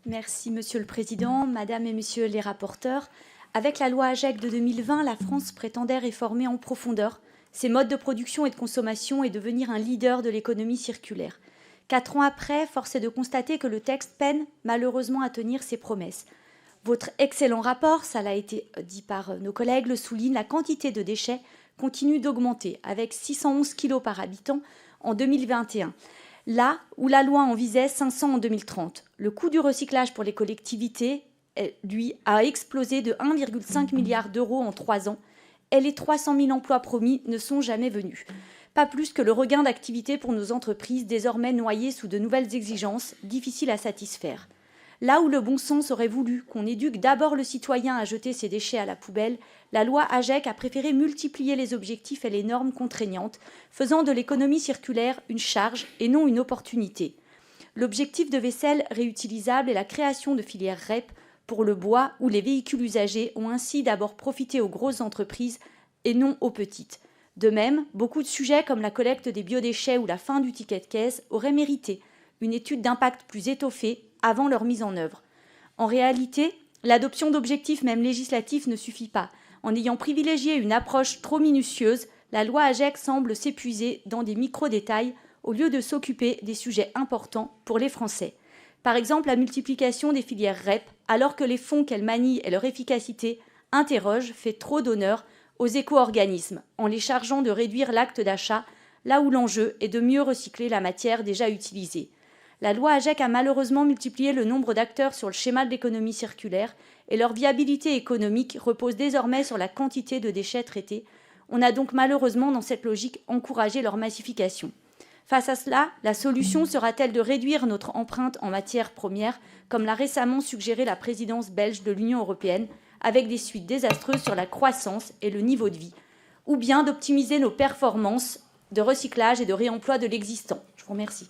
Merci Monsieur le Président, Madame et Messieurs les rapporteurs. Avec la loi AGEC de 2020, la France prétendait réformer en profondeur ses modes de production et de consommation et devenir un leader de l'économie circulaire. 4 ans après, force est de constater que le texte peine malheureusement à tenir ses promesses. Votre excellent rapport, ça l'a été dit par nos collègues, le souligne, la quantité de déchets continue d'augmenter, avec 611 kg par habitant en 2021. Là où la loi en visait 500 en 2030. Le coût du recyclage pour les collectivités, lui, a explosé de 1,5 milliard d'euros en 3 ans, et les 300 000 emplois promis ne sont jamais venus. Pas plus que le regain d'activité pour nos entreprises, désormais noyées sous de nouvelles exigences, difficiles à satisfaire. Là où le bon sens aurait voulu qu'on éduque d'abord le citoyen à jeter ses déchets à la poubelle, la loi AGEC a préféré multiplier les objectifs et les normes contraignantes, faisant de l'économie circulaire une charge et non une opportunité. L'objectif de vaisselle réutilisable et la création de filières REP pour le bois ou les véhicules usagés ont ainsi d'abord profité aux grosses entreprises et non aux petites. De même, beaucoup de sujets comme la collecte des biodéchets ou la fin du ticket de caisse auraient mérité une étude d'impact plus étoffée avant leur mise en œuvre. En réalité, l'adoption d'objectifs même législatifs ne suffit pas. En ayant privilégié une approche trop minutieuse, la loi AGEC semble s'épuiser dans des micro-détails au lieu de s'occuper des sujets importants pour les Français. Par exemple, la multiplication des filières REP, alors que les fonds qu'elles manient et leur efficacité interrogent, fait trop d'honneur aux éco-organismes, en les chargeant de réduire l'acte d'achat, là où l'enjeu est de mieux recycler la matière déjà utilisée. La loi AGEC a malheureusement multiplié le nombre d'acteurs sur le schéma de l'économie circulaire et leur viabilité économique repose désormais sur la quantité de déchets traités. On a donc malheureusement dans cette logique encouragé leur massification. Face à cela, la solution sera-t-elle de réduire notre empreinte en matières premières, comme l'a récemment suggéré la présidence belge de l'Union européenne, avec des suites désastreuses sur la croissance et le niveau de vie, ou bien d'optimiser nos performances de recyclage et de réemploi de l'existant? Je vous remercie.